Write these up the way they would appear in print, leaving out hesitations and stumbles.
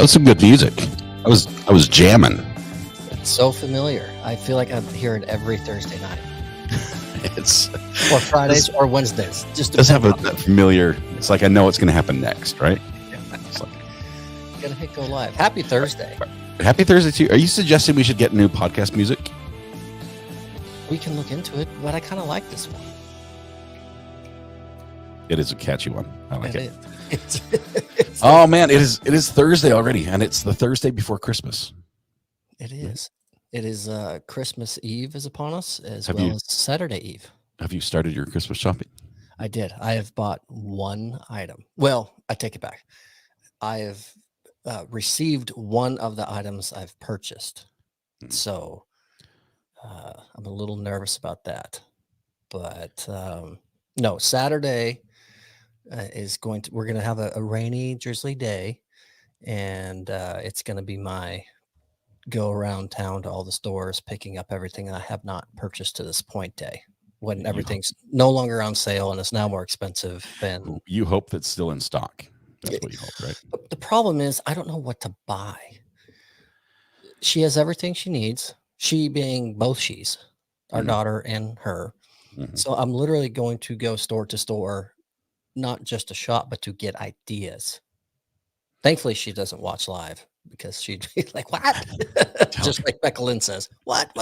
was some good music. I was jamming. It's so familiar. I feel like I hear it every Thursday night. It's or Fridays or Wednesdays. Just does have that familiar. It's like I know what's going to happen next, right? It's like, gonna hit go live. Happy Thursday. Happy Thursday to you. Are you suggesting we should get new podcast music? We can look into it, but I kind of like this one. It is a catchy one. I like it. Oh man, it is Thursday already, and it's the Thursday before Christmas. It is. It is Christmas Eve is upon us, as as Saturday Eve. Have you started your Christmas shopping? I did. I have bought one item. Well, I take it back. I have received one of the items I've purchased. So I'm a little nervous about that. But no, Saturday we're going to have a rainy, drizzly day. And it's going to be my go around town to all the stores, picking up everything I have not purchased to this point day, when everything's no longer on sale and it's now more expensive. And you hope that's still in stock. That's what you hope, right? But the problem is I don't know what to buy. She has everything she needs. She being both she's, our daughter and her. Mm-hmm. So I'm literally going to go store to store, not just to shop, but to get ideas. Thankfully, she doesn't watch live because she'd be like, what? Just like Becca Lynn says, what?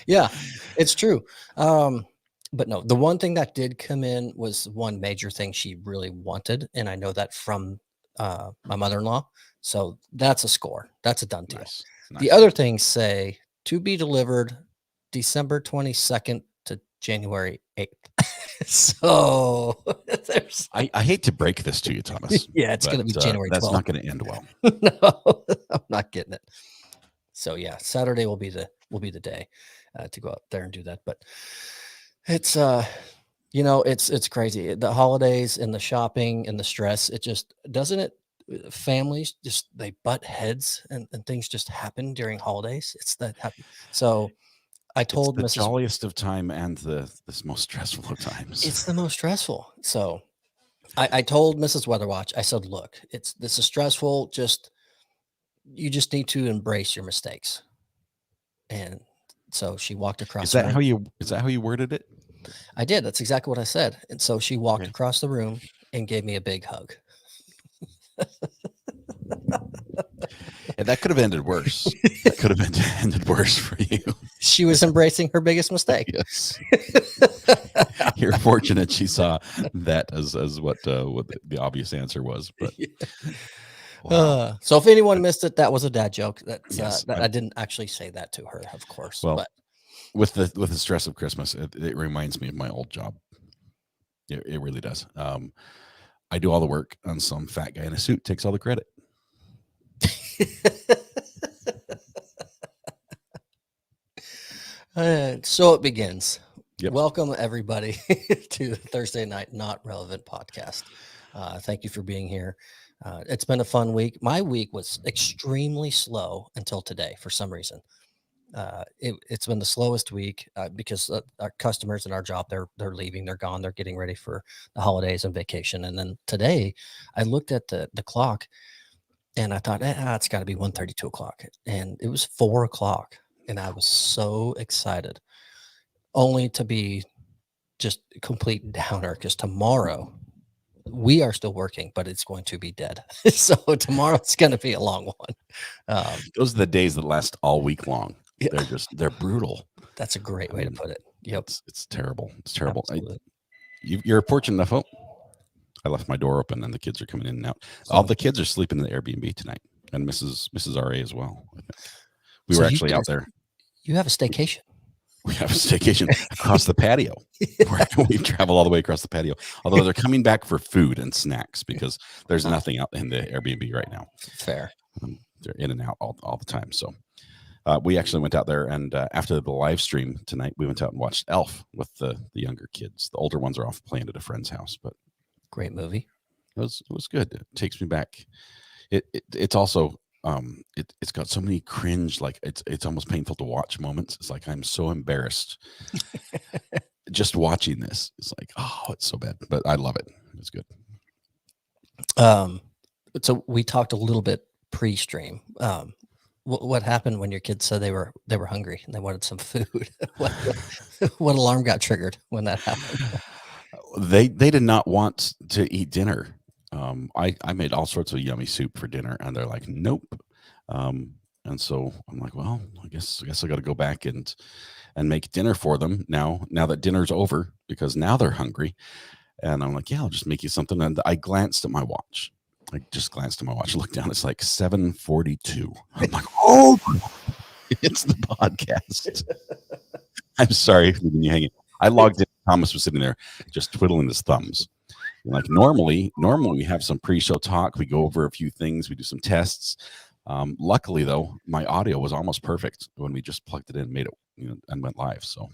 Yeah, it's true. But no, the one thing that did come in was one major thing she really wanted. And I know that from my mother-in-law. So that's a score. That's a done deal. Nice. The other things say to be delivered December 22nd to January 8th. So I hate to break this to you, Thomas. Yeah, it's going to be January 12th. That's not going to end well. No, I'm not getting it. So yeah, Saturday will be the day to go out there and do that. But it's it's crazy. The holidays and the shopping and the stress, it just doesn't it. Families just they butt heads and things just happen during holidays. It's that happy. So I told it's the jolliest of time and the most stressful of times. It's the most stressful. So I told Mrs. Weatherwatch, I said, look, this is stressful. You just need to embrace your mistakes. And so she walked across. Is that how you worded it? I did. That's exactly what I said. And so she walked across the room and gave me a big hug. And that could have ended worse. That could have ended worse for you. She was embracing her biggest mistake. Yes. You're fortunate she saw that as what the obvious answer was. But wow. So if anyone missed it, that was a dad joke. I didn't actually say that to her, of course. Well, but with the stress of Christmas, it reminds me of my old job. It really does. I do all the work, and some fat guy in a suit takes all the credit. So it begins. Yep. Welcome everybody to the Thursday Night Not Relevant podcast. Thank you for being here. It's been a fun week. My week was extremely slow until today for some reason. It's been the slowest week because our customers in our job, they're leaving, they're gone, they're getting ready for the holidays and vacation. And then today I looked at the clock and I thought, it's got to be 1:30, 2 o'clock. And it was 4 o'clock. And I was so excited, only to be just a complete downer because tomorrow we are still working, but it's going to be dead. So tomorrow it's going to be a long one. Those are the days that last all week long. Yeah. They're brutal. That's a great way to put it. Yep. It's terrible. It's terrible. You're fortunate enough. Oh, I left my door open and the kids are coming in and out. All the kids are sleeping in the Airbnb tonight, and Mrs. RA as well. I think. We were actually out there. You have a staycation. We have a staycation across the patio. We travel all the way across the patio. Although they're coming back for food and snacks because there's nothing out in the Airbnb right now. Fair. They're in and out all the time. So we actually went out there, and after the live stream tonight, we went out and watched Elf with the younger kids. The older ones are off playing at a friend's house. But great movie. It was good. It takes me back. It's also. It's got so many cringe, like it's almost painful to watch moments. It's like I'm so embarrassed just watching this. It's like, oh, it's so bad, but I love it. It's good. So we talked a little bit pre-stream. What happened when your kids said they were hungry and they wanted some food? what alarm got triggered when that happened? They did not want to eat dinner. I made all sorts of yummy soup for dinner, and they're like, nope. And so I'm like, well, I guess I got to go back and make dinner for them now that dinner's over, because now they're hungry. And I'm like, yeah, I'll just make you something. And I glanced at my watch. I just glanced at my watch, looked down. It's like 7:42. I'm like, oh, it's the podcast. I'm sorry for leaving you hanging. I logged in. Thomas was sitting there just twiddling his thumbs. And like normally we have some pre-show talk. We go over a few things. We do some tests. Luckily, though, my audio was almost perfect when we just plugged it in, made it, and went live. So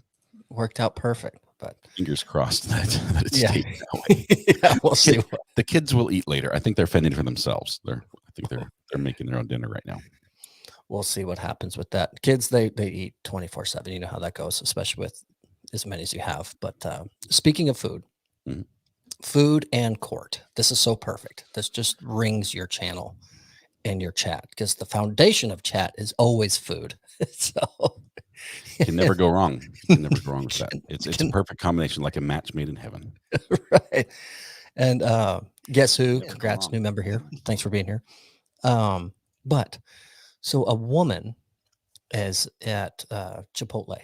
worked out perfect. But fingers crossed that it's stayed that way. Yeah, we'll see. The kids will eat later. I think they're fending for themselves. I think they're making their own dinner right now. We'll see what happens with that. Kids, they eat 24/7. You know how that goes, especially with as many as you have. But speaking of food, food and court. This is so perfect. This just rings your channel and your chat, because the foundation of chat is always food. So you can never go wrong. You can never go wrong with that. It's a perfect combination, like a match made in heaven. Right. And guess who? Congrats, new member here. Thanks for being here. But so a woman is at Chipotle.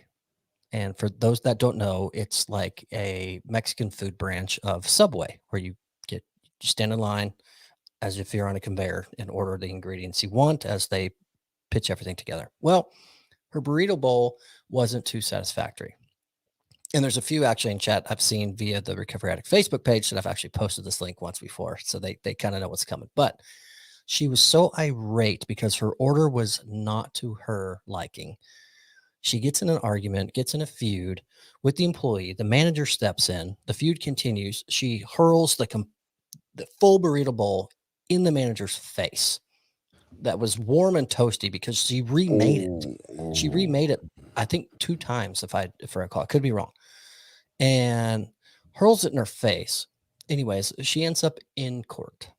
And for those that don't know, it's like a Mexican food branch of Subway, where you stand in line as if you're on a conveyor and order the ingredients you want as they pitch everything together. Well, her burrito bowl wasn't too satisfactory. And there's a few actually in chat I've seen via the Recovery Addict Facebook page that I've actually posted this link once before. So they kind of know what's coming. But she was so irate because her order was not to her liking. She gets in an argument, gets in a feud with the employee. The manager steps in. The feud continues. She hurls the full burrito bowl in the manager's face. That was warm and toasty because she remade it. She remade it, I think, 2 times, if I recall. I could be wrong. And hurls it in her face. Anyways, she ends up in court.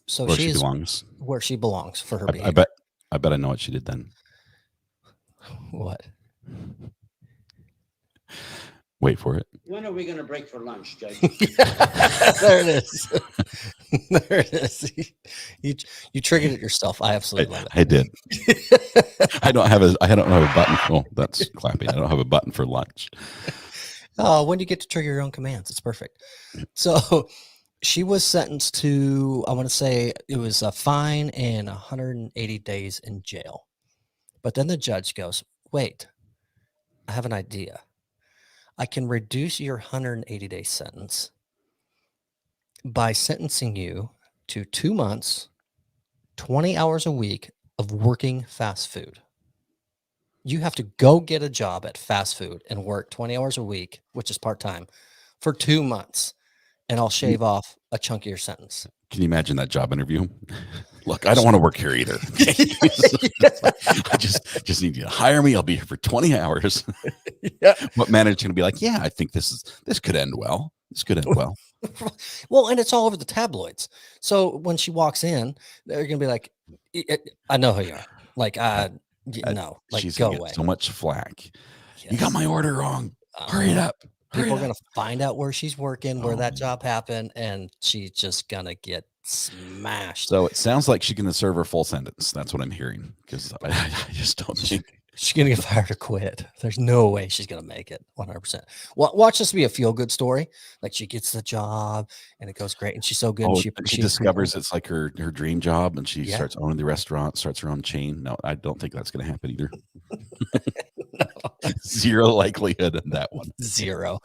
So where she belongs. Where she belongs for her behavior. I bet I know what she did then. What? Wait for it. When are we going to break for lunch, Judge? There it is. There it is. You triggered it yourself. I absolutely love it. I did. I don't have a button. Oh, that's clapping. I don't have a button for lunch. Oh, when do you get to trigger your own commands? It's perfect. So she was sentenced to, I want to say it was a fine and 180 days in jail. But then the judge goes, wait, I have an idea. I can reduce your 180-day sentence by sentencing you to 2 months, 20 hours a week of working fast food. You have to go get a job at fast food and work 20 hours a week, which is part-time, for 2 months, and I'll shave off a chunk of your sentence. Can you imagine that job interview? Look, I don't want to work here either. I just need you to hire me. I'll be here for 20 hours. Yeah. What manager's going to be like, yeah, I think this could end well. This could end well. Well, and it's all over the tabloids. So when she walks in, they're going to be like, I know who you are. Like, no, like, she's go gonna away. get so much flack. Yes. You got my order wrong. Hurry it up. People are going to find out where she's working, where that job happened, and she's just going to get smashed. So it sounds like she's going to serve her full sentence. That's what I'm hearing, because I just don't think she's going to get fired or quit. There's no way she's going to make it 100%. Watch this be a feel-good story. Like, she gets the job and it goes great and she's so good. Oh, and she discovers it's like her dream job, and she starts owning the restaurant, starts her own chain. No, I don't think that's going to happen either. Zero likelihood in that one. Zero.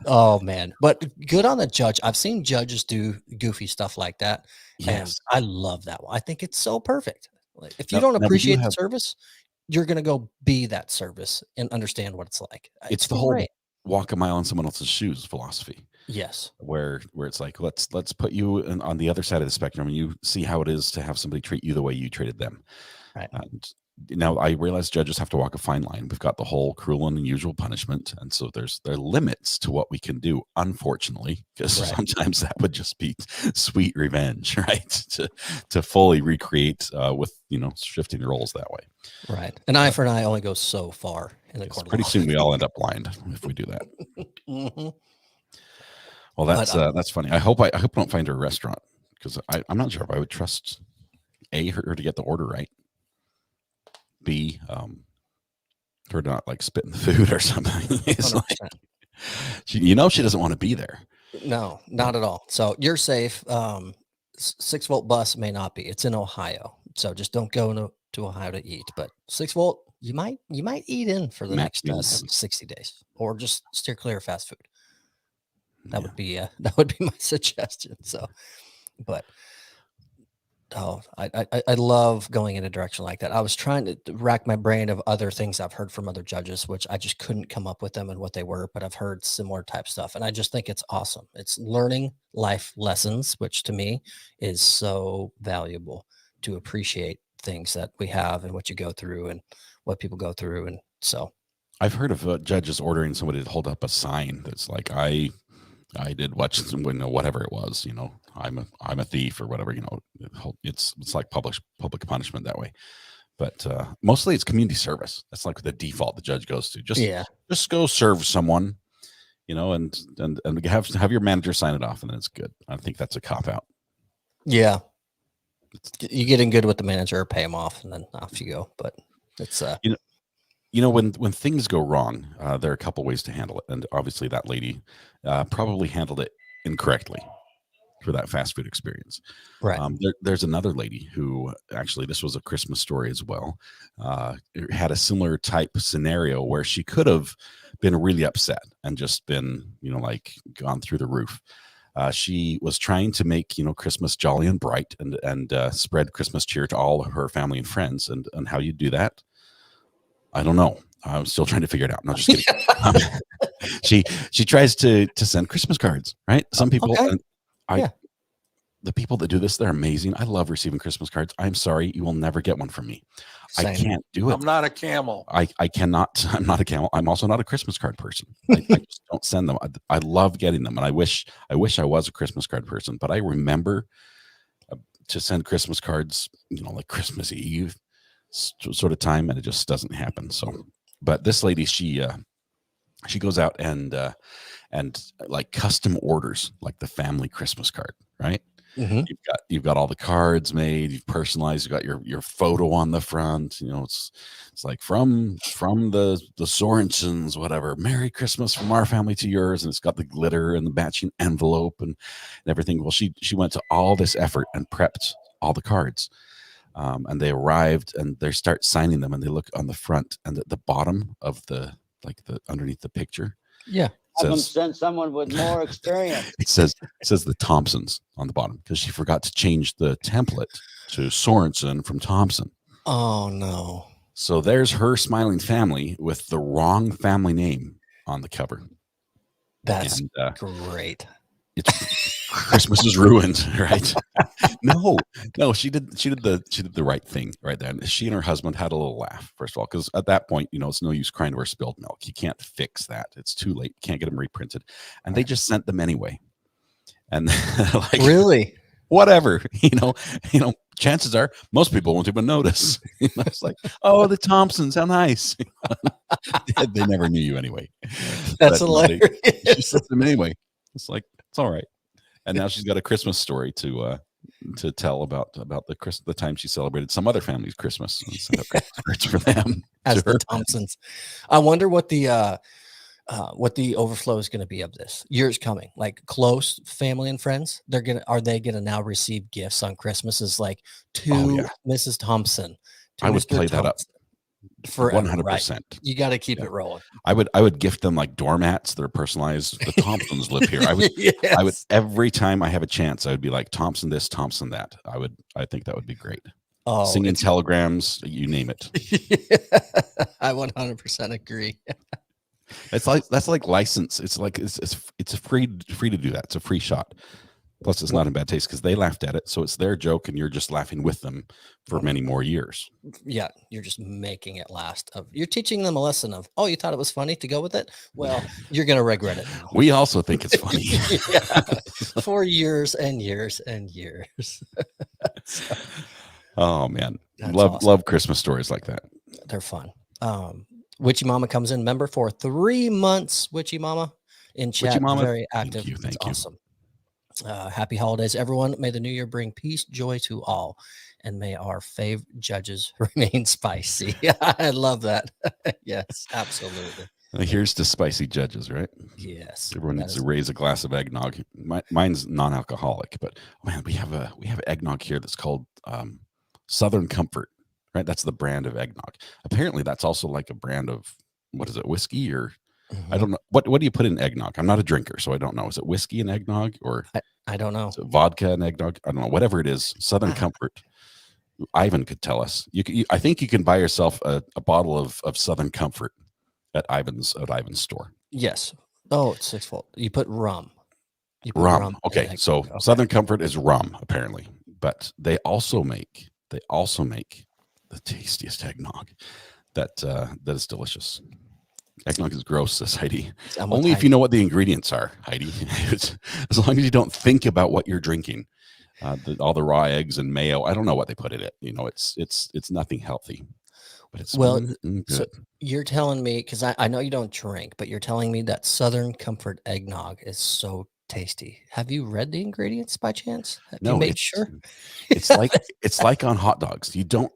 Oh man, but good on the judge. I've seen judges do goofy stuff like that, and I love that one. I think it's so perfect. Like, if you don't appreciate the service, you're going to go be that service and understand what it's like. It's the whole walk a mile in someone else's shoes philosophy. Yes. Where it's like, let's put you on the other side of the spectrum, and you see how it is to have somebody treat you the way you treated them. Right. And now I realize judges have to walk a fine line. We've got the whole cruel and unusual punishment, and so there are limits to what we can do, unfortunately, because Right. sometimes that would just be sweet revenge, right? To fully recreate with shifting roles that way. Right. An eye for an eye only goes so far in the Yes, court of pretty law. soon we all end up blind if we do that. Mhm. Well, that's funny. I hope I don't find her a restaurant, because I'm not sure if I would trust her to get the order right. B, her to not like spit in the food or something. It's like, 100%. she doesn't want to be there. No, not at all. So you're safe. 6-volt bus may not be. It's in Ohio, so just don't go to Ohio to eat. But 6-volt, you might eat in for the next 60 days, or just steer clear of fast food. That would be my suggestion. So, but I love going in a direction like that. I was trying to rack my brain of other things I've heard from other judges, which I just couldn't come up with them and what they were, but I've heard similar type stuff. And I just think it's awesome. It's learning life lessons, which to me is so valuable, to appreciate things that we have and what you go through and what people go through. And so I've heard of judges ordering somebody to hold up a sign that's like, I did whatever it was, I'm a thief or whatever, it's like public punishment that way. But mostly it's community service. That's like the default the judge goes to. Just go serve someone, and have your manager sign it off, and then it's good. I think that's a cop out. Yeah. You get in good with the manager, pay him off, and then off you go. But it's when things go wrong, there are a couple ways to handle it, and obviously that lady probably handled it incorrectly for that fast food experience. right. There's another lady who, actually, this was a Christmas story as well, had a similar type scenario where she could have been really upset and just been like gone through the roof. She was trying to make Christmas jolly and bright and spread Christmas cheer to all her family and friends, and how you do that, I don't know. I'm still trying to figure it out. No, just kidding. She tries to send Christmas cards, right? Some people, okay. The people that do this, they're amazing. I love receiving Christmas cards. I'm sorry, you will never get one from me. Same. I can't do it. I'm not a camel. I cannot. I'm not a camel. I'm also not a Christmas card person. I just don't send them. I love getting them, and I wish I was a Christmas card person. But I remember to send Christmas cards, like Christmas Eve sort of time, and it just doesn't happen. So, but this lady, she goes out and like custom orders like the family Christmas card, right? Mm-hmm. You've got all the cards made, you've personalized, you've got your photo on the front, it's like from the Sorensens, whatever, Merry Christmas from our family to yours, and it's got the glitter and the matching envelope and everything. Well, she went to all this effort and prepped all the cards. And they arrived and they start signing them, and they look on the front and at the bottom of the underneath the picture. Yeah. Have them send someone with more experience. It says the Thompsons on the bottom, because she forgot to change the template to Sorensen from Thompson. Oh no. So there's her smiling family with the wrong family name on the cover. That's great. Christmas is ruined, right? No, she did the right thing right there. And she and her husband had a little laugh, first of all, because at that point, it's no use crying over spilled milk. You can't fix that. It's too late. You can't get them reprinted. And they just sent them anyway. And like, really, whatever, chances are most people won't even notice. It's like, oh, the Thompsons, how nice. They never knew you anyway. That's hilarious. She sent them anyway. It's like, it's all right. And now she's got a Christmas story to tell about the time she celebrated some other family's Christmas and sent up cards for them. As the Thompsons. I wonder what the overflow is going to be of this. Years coming, like close family and friends. Are they gonna now receive gifts on Christmases like to Mrs. Thompson? I would play that up. Forever, 100%. right? You got to keep it rolling. I would gift them like doormats that are personalized. The Thompsons live here. I would every time I have a chance, I would be like, Thompson this, Thompson that. I think that would be great. Oh, singing telegrams, you name it. I 100% agree. That's like license. It's like it's free to do that. It's a free shot. Plus, it's not in bad taste because they laughed at it, so it's their joke, and you're just laughing with them for many more years. Yeah, you're just making it last. You're teaching them a lesson of, oh, you thought it was funny to go with it? Well, you're going to regret it now. We also think it's funny. Yeah, for years and years and years. So, oh man, that's love awesome. love Christmas stories like that. They're fun. Witchy Mama comes in, member for 3 months. Witchy Mama in chat, Mama, very active. thank That's you. awesome. Happy holidays, everyone. May the new year bring peace, joy to all, and may our fave judges remain spicy. I love that. Yes, absolutely. Here's to spicy judges, right? Yes. Everyone needs to raise a glass of eggnog. Mine's non-alcoholic, but man, we have eggnog here that's called Southern Comfort, right? That's the brand of eggnog. Apparently, that's also like a brand of, what is it, whiskey or I don't know. What do you put in eggnog? I'm not a drinker, so I don't know. Is it whiskey and eggnog or I don't know. Is it vodka and eggnog? I don't know. Whatever it is, Southern Comfort. Ivan could tell us. I think you can buy yourself a bottle of Southern Comfort at Ivan's store. Yes. Oh, it's sixfold. You put rum. Rum. Okay, so Southern Comfort is rum apparently, but they also make the tastiest eggnog that is delicious. Eggnog is gross, says Heidi. Only if you know what the ingredients are, Heidi. As long as you don't think about what you're drinking. All the raw eggs and mayo. I don't know what they put in it. It's nothing healthy. But it's good. So you're telling me, because I know you don't drink, but you're telling me that Southern Comfort eggnog is so tasty. Have you read the ingredients by chance? Have you made sure? It's like on hot dogs. You don't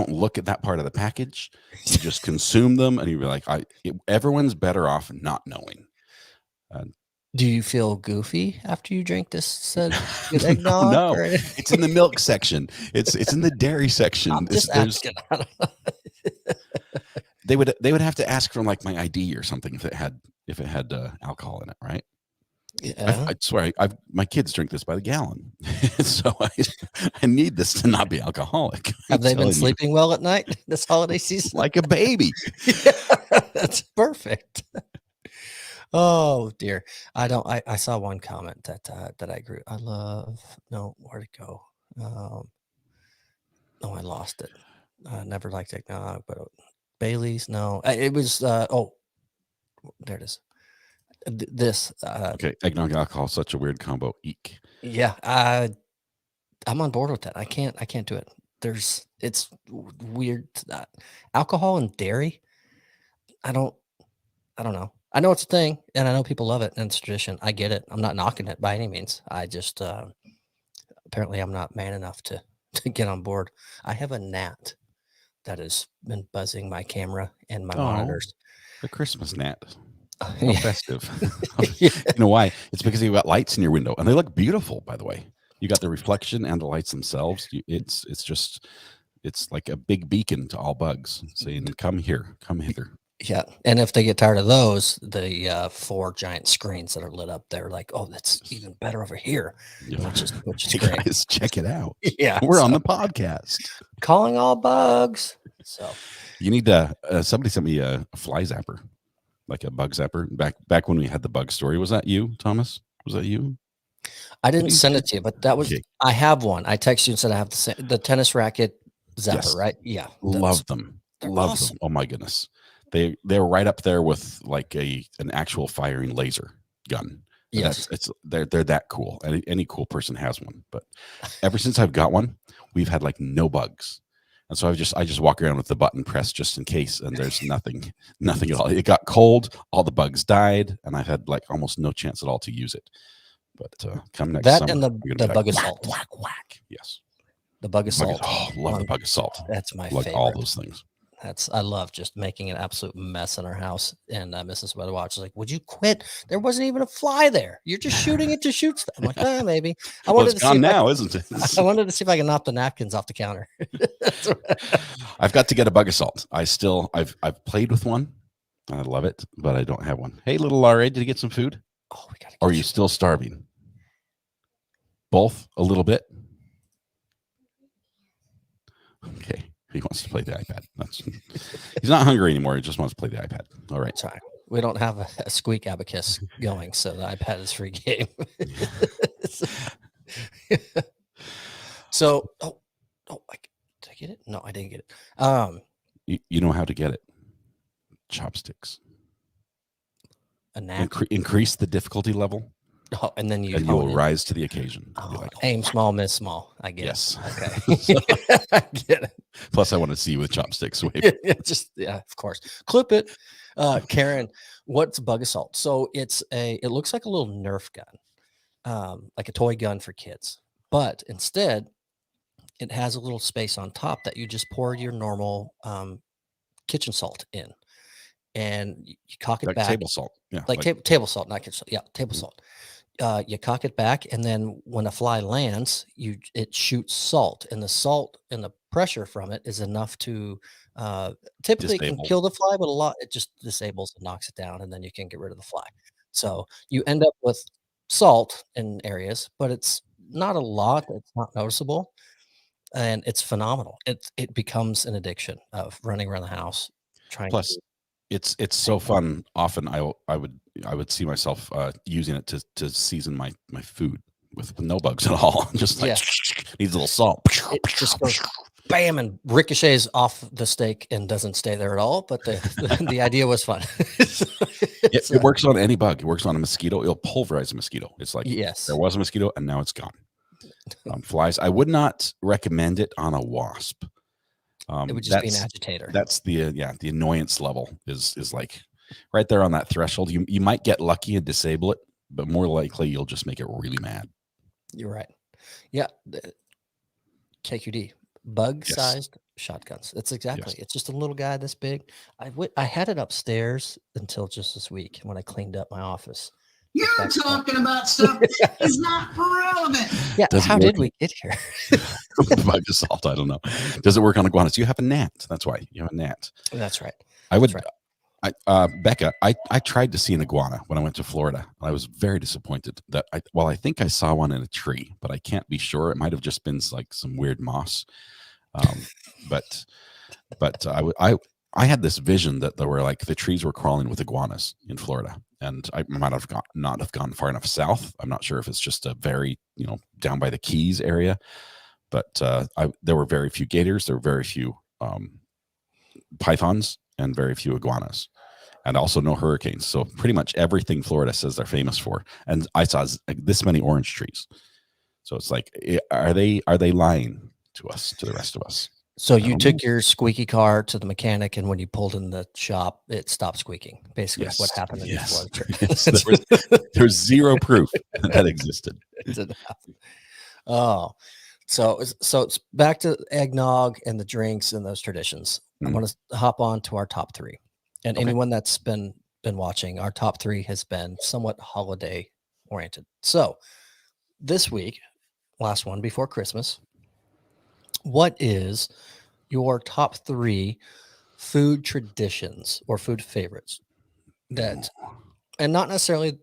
look at that part of the package. You just consume them, and you're like, everyone's better off not knowing. Do you feel goofy after you drink this good eggnog? No, it's in the milk section. It's in the dairy section. I'm just asking. They would have to ask for like my ID or something if it had alcohol in it, right? Yeah. I swear, my kids drink this by the gallon, so I need this to not be alcoholic. Have they been sleeping well at night this holiday season? Like a baby. Yeah, that's perfect. Oh dear. I saw one comment that I agree. Where'd it go? I lost it. I never liked eggnog, but Bailey's. No, it was, there it is. This okay, eggnog alcohol, such a weird combo. Eek. Yeah, I'm on board with that. I can't do it. It's weird. Alcohol and dairy. I don't know. I know it's a thing, and I know people love it, and it's tradition. I get it. I'm not knocking it by any means. I just apparently I'm not man enough to get on board. I have a gnat that has been buzzing my camera and my monitors. The Christmas gnat. How festive. You know why? It's because you've got lights in your window, and they look beautiful, by the way. You got the reflection and the lights themselves. It's like a big beacon to all bugs saying, come here, come hither. Yeah, and if they get tired of those, the 4 giant screens that are lit up, they're like, oh, that's even better over here. Which is great. Guys, check it out. Yeah, we're on the podcast. Calling all bugs. So you need somebody sent me a fly zapper, like a bug zapper. Back when we had the bug story. Was that you, Thomas? Was that you? I didn't send it to you, but that was. Okay. I have one. I texted you and said I have the tennis racket zapper, yes. Right? Yeah, love them. Love awesome. Them. Oh my goodness. They're right up there with like an actual firing laser gun. Yes, they're that cool. Any cool person has one. But ever since I've got one, we've had like no bugs, and so I just walk around with the button pressed just in case, and there's nothing at all. It got cold, all the bugs died, and I've had like almost no chance at all to use it. But come next summer, and the bug assault. Whack. Yes, the bug assault. Love the bug assault. That's my favorite. All those things. I love just making an absolute mess in our house. And Mrs. Weatherwatch is like, would you quit? There wasn't even a fly there. You're just shooting it to shoot stuff. I'm like, maybe. It's gone now, isn't it? I wanted to see if I can knock the napkins off the counter. I've got to get a bug assault. I've played with one. I love it, but I don't have one. Hey, little Lara, did you get some food? Oh, we got. Or are you still starving? Both a little bit. Okay. He wants to play the iPad. He's not hungry anymore. He just wants to play the iPad. All right. Sorry. We don't have a squeak abacus going, so the iPad is free game. So, did I get it? No, I didn't get it. You know how to get it. Chopsticks. A knack. Increase the difficulty level, And then and you'll rise to the occasion. Oh, You're like, aim small, miss small. I get yes. it. Okay. I get it. Plus, I want to see you with chopsticks. Wave. Yeah, of course. Clip it. Karen, what's bug assault? So it looks like a little Nerf gun, like a toy gun for kids, but instead it has a little space on top that you just pour your normal kitchen salt in, and you cock it Like back. table salt. Yeah. Like table salt, not kitchen salt. Yeah, table salt. You cock it back, and then when a fly lands, it shoots salt, and the salt and the pressure from it is enough to typically it can Disable. kill the fly, but a lot it just disables and knocks it down, and then you can get rid of the fly. So you end up with salt in areas, but it's not a lot. It's not noticeable, and it's phenomenal. It becomes an addiction of running around the house trying Plus, to. it's so fun. Often I would see myself using it to season my food with no bugs at all. Just like needs a little salt. It just goes bam and ricochets off the steak and doesn't stay there at all. But the idea was fun. It works on any bug. It works on a mosquito. It'll pulverize a mosquito. It's like yes, there was a mosquito and now it's gone. Flies. I would not recommend it on a wasp. It would just be an agitator. That's the annoyance level is like right there on that threshold. You might get lucky and disable it, but more likely you'll just make it really mad. You're right. Yeah. KQD, bug-sized shotguns. That's exactly. It's just a little guy this big. I had it upstairs until just this week when I cleaned up my office. You're talking about stuff that is not relevant. Yeah. How did we get here? Bug assault. I don't know. Does it work on iguanas? You have a gnat. That's why you have a gnat. That's right. I would. Becca, I tried to see an iguana when I went to Florida. I was very disappointed that I think I saw one in a tree, but I can't be sure. It might have just been like some weird moss. But I had this vision that there were like the trees were crawling with iguanas in Florida, and I might have not have gone far enough south. I'm not sure if it's just a very down by the Keys area, but there were very few gators. There were very few pythons and very few iguanas, and also no hurricanes. So pretty much everything Florida says they're famous for. And I saw this many orange trees. So it's like, are they lying to us, to the rest of us? So you took your squeaky car to the mechanic, and when you pulled in the shop, it stopped squeaking. Basically, that's what happened in Florida. There's zero proof that existed. Oh, so it's back to eggnog and the drinks and those traditions. I want to hop on to our top three, and anyone that's been watching, our top three has been somewhat holiday oriented. So this week, last one before Christmas, what is your top three food traditions or food favorites that, and not necessarily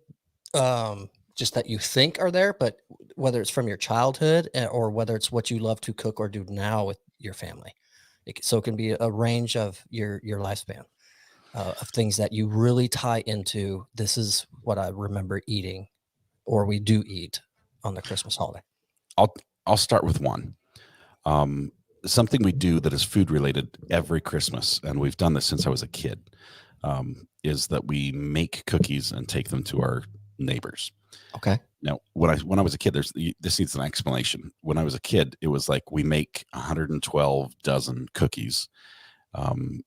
just that you think are there, but whether it's from your childhood or whether it's what you love to cook or do now with your family? So it can be a range of your lifespan of things that you really tie into. This is what I remember eating, or we do eat on the Christmas holiday. I'll start with one. Something we do that is food related every Christmas, and we've done this since I was a kid, is that we make cookies and take them to our neighbors. Okay. Now, when I was a kid, this needs an explanation. When I was a kid, it was like we make 112 dozen cookies,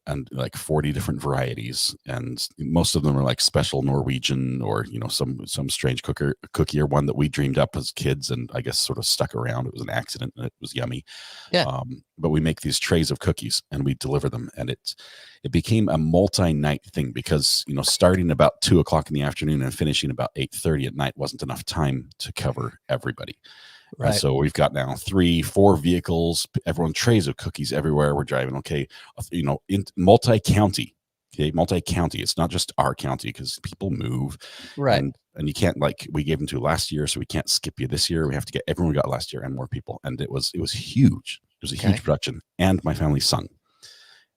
and like 40 different varieties, and most of them are like special Norwegian or some strange cookie or one that we dreamed up as kids and I guess sort of stuck around. It was an accident and it was yummy. Yeah. But we make these trays of cookies and we deliver them, and it became a multi-night thing because starting about 2:00 in the afternoon and finishing about 8:30 at night wasn't enough time to cover everybody. Right. And so we've got now 3-4 vehicles, everyone trays of cookies everywhere. We're driving, in multi-county. Okay, multi-county. It's not just our county because people move. Right. And you can't, we gave them to last year, so we can't skip you this year. We have to get everyone we got last year and more people. And it was huge. It was a huge production. And my family sung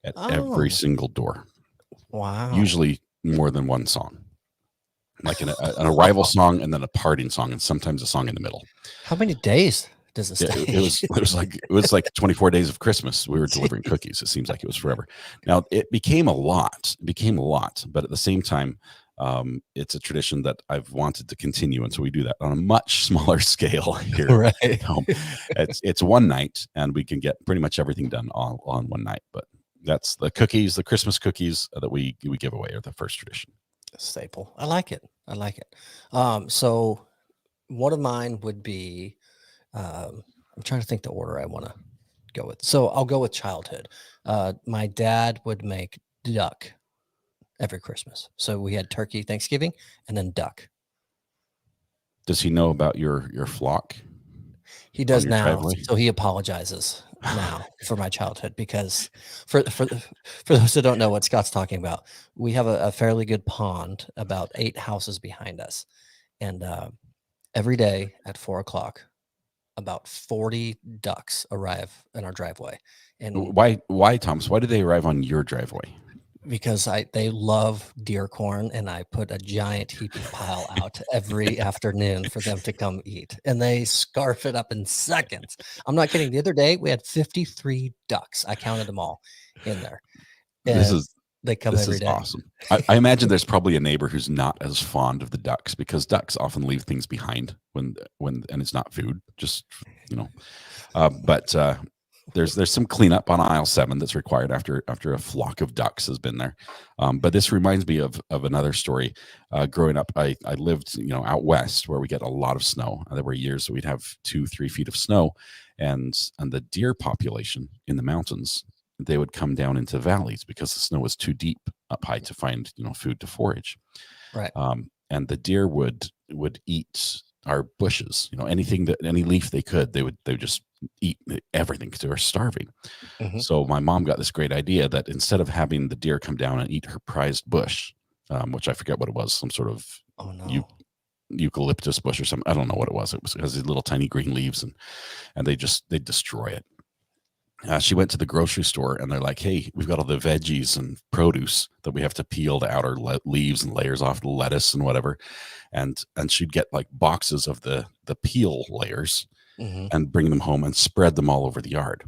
at every single door. Wow. Usually more than one song. like an arrival song and then a parting song, and sometimes a song in the middle. How many days does it Yeah, stay? it was like 24 days of Christmas. We were delivering cookies. It seems like it was forever. Now it became a lot. It became a lot, but at the same time, it's a tradition that I've wanted to continue, and so we do that on a much smaller scale here. Right. At home. It's one night, and we can get pretty much everything done on one night. But that's the cookies, the Christmas cookies that we give away are the first tradition. Staple. I like it. I like it. So one of mine would be, I'm trying to think the order I want to go with. So I'll go with childhood. My dad would make duck every Christmas. So we had turkey Thanksgiving and then duck. Does he know about your flock? He does your now. driveway? So he apologizes now for my childhood, because for those who don't know what Scott's talking about, we have a fairly good pond about 8 houses behind us. And every day at 4:00, about 40 ducks arrive in our driveway. And Why, Thomas? Why do they arrive on your driveway? because they love deer corn, and I put a giant heaping pile out every afternoon for them to come eat, and they scarf it up in seconds. I'm not kidding. The other day we had 53 ducks. I counted them all in there. This And is they come this every is day. awesome. I imagine there's probably a neighbor who's not as fond of the ducks, because ducks often leave things behind when and it's not food, just but there's some cleanup on aisle 7 that's required after a flock of ducks has been there. But this reminds me of another story. Growing up, I lived out west where we get a lot of snow. There were years that we'd have 2-3 feet of snow, and the deer population in the mountains, they would come down into valleys because the snow was too deep up high to find food to forage. Right. And the deer would eat our bushes, any leaf they could, they would just eat everything because they were starving. Mhm. So my mom got this great idea that instead of having the deer come down and eat her prized bush, which I forget what it was, some sort of Oh no. eucalyptus bush or something. I don't know what it was. It has these little tiny green leaves, and they destroy it. She went to the grocery store, and they're like, "Hey, we've got all the veggies and produce that we have to peel the outer leaves and layers off the lettuce and whatever," and she'd get like boxes of the peel layers Mhm. and bring them home and spread them all over the yard.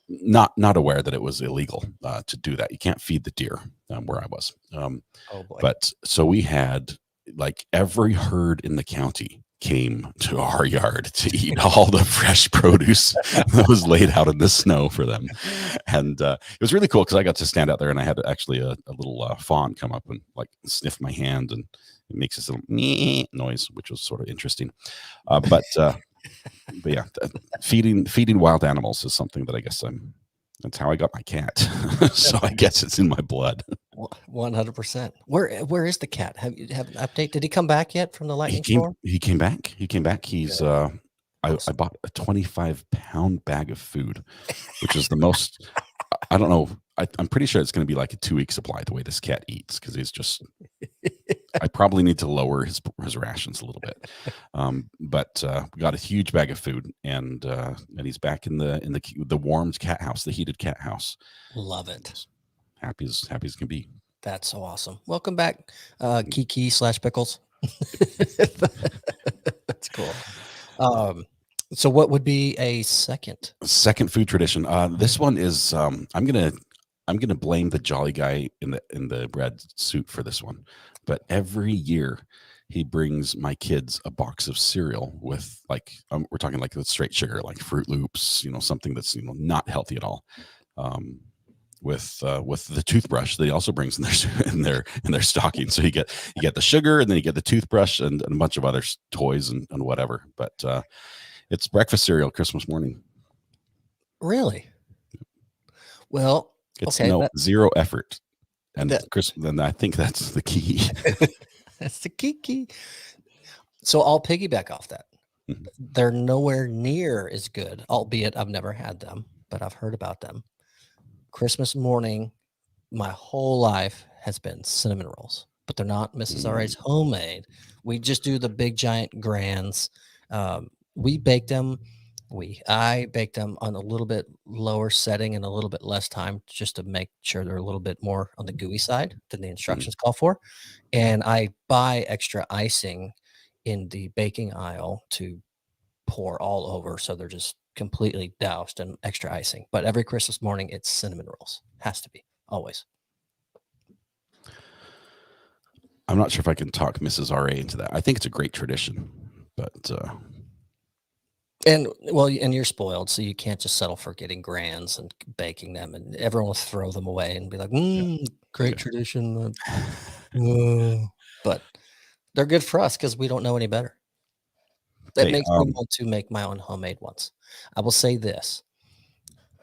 Not aware that it was illegal to do that. You can't feed the deer where I was. Oh boy. But so we had like every herd in the county came to our yard to eat all the fresh produce that was laid out in the snow for them. And it was really cool because I got to stand out there, and I had actually a little fawn come up and like sniff my hand, and it makes this little mee noise, which was sort of interesting. But yeah, feeding wild animals is something that I guess that's how I got my cat. So I guess it's in my blood. 100%. Where is the cat? Have you have an update? Did he come back yet from the lightning storm? He came back. He's I bought a 25-pound bag of food, which is the most. I don't know. I'm pretty sure it's going to be like a 2-week supply the way this cat eats, because he's just. I probably need to lower his rations a little bit, but we got a huge bag of food, and he's back in the warmed cat house, the heated cat house. Love it. Happy as can be. That's so awesome. Welcome back, Kiki/Pickles. That's cool. So what would be a second food tradition? This one is I'm gonna blame the jolly guy in the red suit for this one, but every year he brings my kids a box of cereal with we're talking like the straight sugar, like Fruit Loops, something that's not healthy at all. With the toothbrush that he also brings in their stocking. So you get the sugar, and then you get the toothbrush and a bunch of other toys and whatever. But it's breakfast cereal Christmas morning. Really? Well, It's okay, zero effort, and then I think that's the key. that's the Kiki. So I'll piggyback off that. Mhm. They're nowhere near as good, albeit I've never had them, but I've heard about them. Christmas morning, my whole life has been cinnamon rolls, but they're not Mrs. R.A.'s homemade. We just do the big giant grands. We bake them I bake them on a little bit lower setting and a little bit less time just to make sure they're a little bit more on the gooey side than the instructions call for. And I buy extra icing in the baking aisle to pour all over, so they're just completely doused in extra icing. But every Christmas morning, it's cinnamon rolls. Has to be, always. I'm not sure if I can talk Mrs. RA into that. I think it's a great tradition, but And well, and you're spoiled, so you can't just settle for getting grands and baking them, and everyone will throw them away and be like, great Yeah. tradition. But they're good for us because we don't know any better. That Hey, makes me want to make my own homemade ones. I will say this.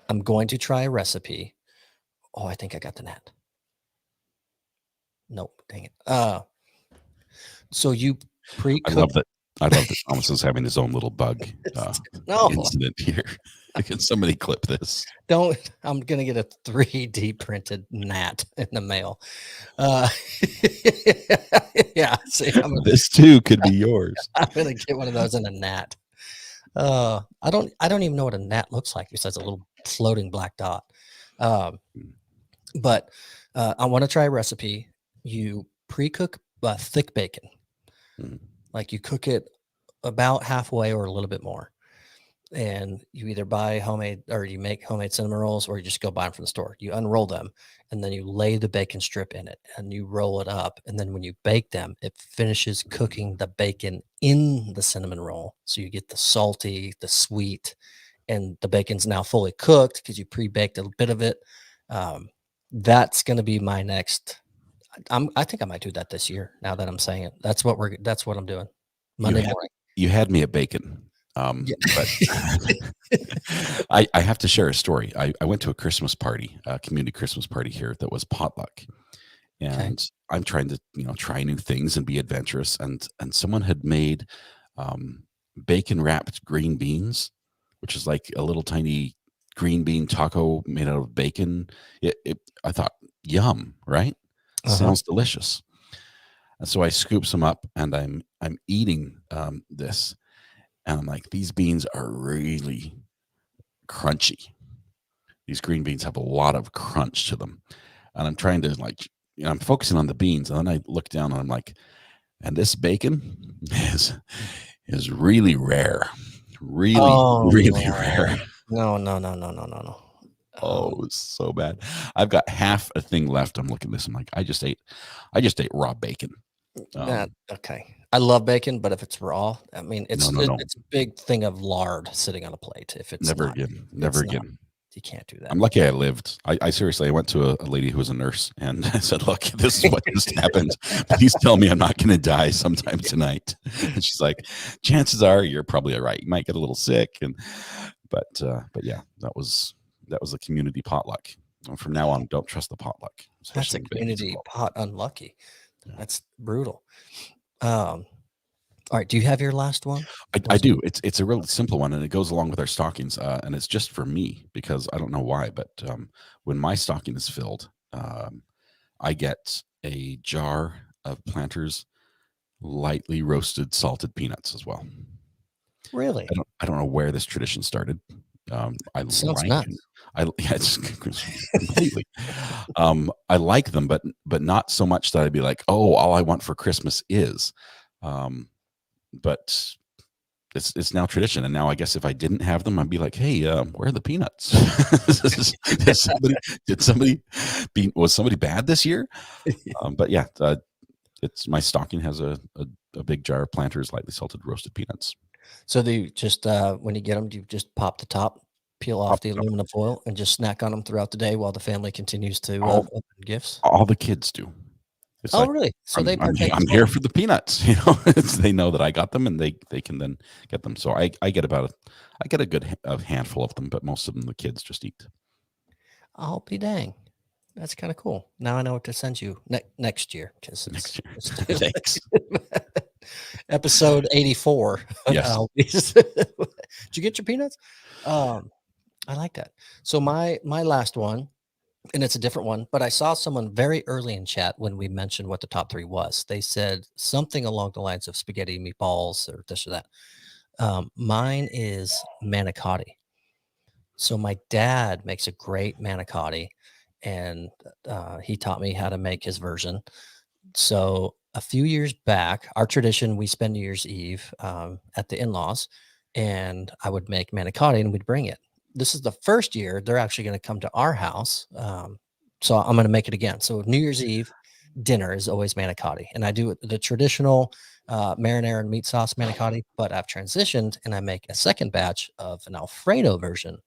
I'm going to try a recipe. Oh, I think I got the gnat. Nope, dang it. So you I pre-cook. love that. I love that Thomas is having his own little bug No, incident here. Can somebody clip this? don't. I'm gonna get a 3D printed gnat in the mail. Yeah, see, This too could be yours. I'm gonna get one of those in a gnat. I don't even know what a gnat looks like besides a little floating black dot. But I want to try a recipe. You pre-cook thick bacon. Like you cook it about halfway or a little bit more. And you either buy homemade or you make homemade cinnamon rolls, or you just go buy them from the store. You unroll them and then you lay the bacon strip in it and you roll it up. And then when you bake them, it finishes cooking the bacon in the cinnamon roll. So you get the salty, the sweet, and the bacon's now fully cooked because you pre-baked a bit of it. That's going to be my next. I think I might do that this year. Now that I'm saying it, that's what I'm doing. Monday morning. You had me at bacon. But I have to share a story. I went to a Christmas party, a community Christmas party here that was potluck, and I'm trying to try new things and be adventurous. And someone had made bacon wrapped green beans, which is like a little tiny green bean taco made out of bacon. I thought, yum, right? Sounds delicious. And so I scoop some up, and I'm eating this. And I'm like, these beans are really crunchy. These green beans have a lot of crunch to them. And I'm trying to I'm focusing on the beans. And then I look down and I'm like, and this bacon is really rare. Really rare. No. Oh, it's so bad. I've got half a thing left. I'm looking at this. I'm like, I just ate raw bacon. Okay. I love bacon, but if it's raw, I mean, it's No. it's a big thing of lard sitting on a plate. If it's Never not, again. you can't do that. I'm lucky I lived. I seriously, I went to a lady who was a nurse and I said, look, this is what just happened. Please tell me I'm not going to die sometime tonight. And she's like, chances are you're probably all right. You might get a little sick. But yeah, that was a community potluck. And from now on, don't trust the potluck. That's a community pot unlucky. That's brutal. All right. Do you have your last one? I do. It's a really simple one, and it goes along with our stockings. And it's just for me because I don't know why, but when my stocking is filled, I get a jar of Planters lightly roasted salted peanuts as well. Really? I don't know where this tradition started. Sounds nuts. It's completely. I like them, but not so much that I'd be like, oh, all I want for Christmas is. But it's now tradition, and now I guess if I didn't have them, I'd be like, hey, where are the peanuts? Was somebody bad this year? But yeah, it's my stocking has a big jar of Planters lightly salted roasted peanuts. So do you just when you get them, do you just pop the top, peel off the aluminum foil, and just snack on them throughout the day while the family continues to open gifts? All the kids do. It's Really? So I'm here for the peanuts. They know that I got them, and they can then get them. So I get a good handful of them, but most of them the kids just eat. I'll be dang. That's kind of cool. Now I know what to send you next year. Next year. Thanks. Episode 84. Yes. Did you get your peanuts? I like that. So my last one, and it's a different one, but I saw someone very early in chat when we mentioned what the top 3 was. They said something along the lines of spaghetti, meatballs, or this or that. Mine is manicotti. So my dad makes a great manicotti, and he taught me how to make his version. So a few years back, our tradition, we spend New Year's Eve at the in-laws, and I would make manicotti and we'd bring it. This is the first year they're actually going to come to our house. So I'm going to make it again. So New Year's Eve dinner is always manicotti, and I do the traditional marinara and meat sauce manicotti, but I've transitioned and I make a second batch of an Alfredo version,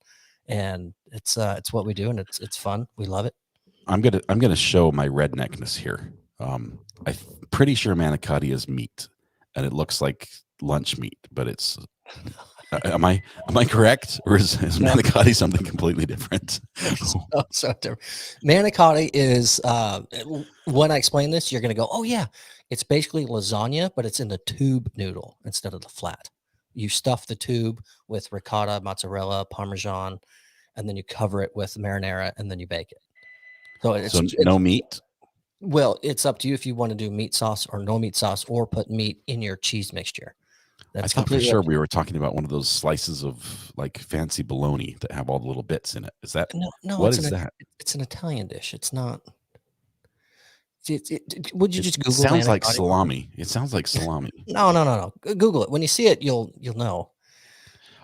and it's what we do, and it's fun. We love it. I'm gonna show my redneckness here. I'm pretty sure manicotti is meat, and it looks like lunch meat, but it's. Am I correct, or is manicotti something completely different? So different. Manicotti is when I explain this, you're gonna go, oh yeah, it's basically lasagna, but it's in the tube noodle instead of the flat. You stuff the tube with ricotta, mozzarella, parmesan, and then you cover it with marinara, and then you bake it. So it's no meat. Well, it's up to you if you want to do meat sauce or no meat sauce, or put meat in your cheese mixture. I thought for sure we were talking about one of those slices of like fancy bologna that have all the little bits in it. Is that no? What is that? It's an Italian dish. It's not. Would you just Google? It sounds like salami. It sounds like salami. No. Google it. When you see it, you'll know.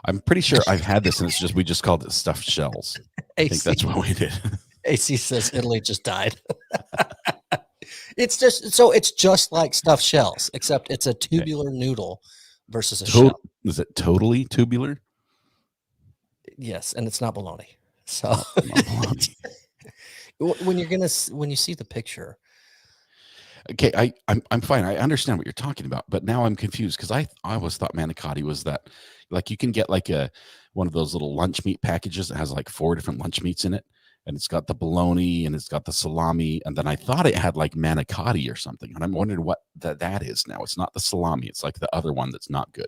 I'm pretty sure I've had this, and we just called it stuffed shells. I think that's what we did. AC says Italy just died. It's just like stuffed shells, except it's a tubular noodle versus a shell. Is it totally tubular? Yes, and it's not bologna. So when you see the picture. Okay, I'm fine. I understand what you're talking about, but now I'm confused because I always thought manicotti was that, like, you can get like one of those little lunch meat packages that has like 4 different lunch meats in it, and it's got the bologna and it's got the salami, and then I thought it had like manicotti or something, and I'm wondering what that is now. It's not the salami; it's like the other one that's not good.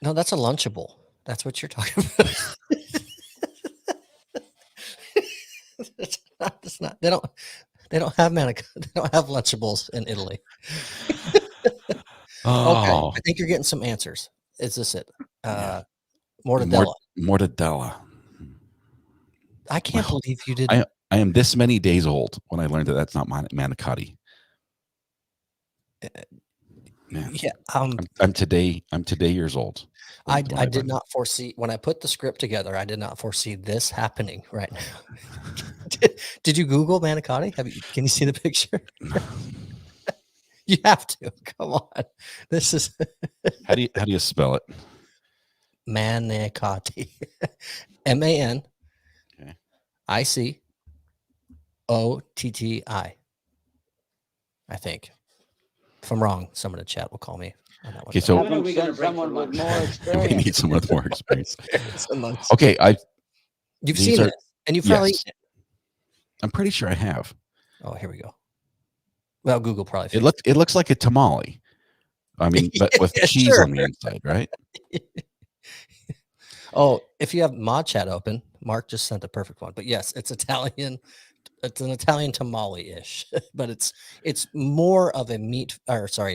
No, that's a Lunchable. That's what you're talking about. It's not. They don't have manicotti. They don't have Lunchables in Italy. Okay, I think you're getting some answers. Is this it? Mortadella. Mortadella. I can't believe you did. I am this many days old when I learned that that's not manicotti. Man. Yeah, I'm today years old. I did not foresee, when I put the script together, I did not foresee this happening right now. Did you Google manicotti? Can you see the picture? You have to. Come on. This is how do you spell it? Manicotti. MANICOTTI. I think. If I'm wrong, someone in the chat will call me on that one. Okay, so we got someone with more experience. we need someone with more experience. Someone's- Okay, You've seen it, and you've probably. Yes. I'm pretty sure I have. Oh, here we go. Well, Google probably. It looks like a tamale. I mean, but with cheese Sure. on the inside, right? Oh, if you have Mod Chat open, Mark just sent a perfect one. But yes, it's Italian. It's an Italian tamale-ish, but it's more of a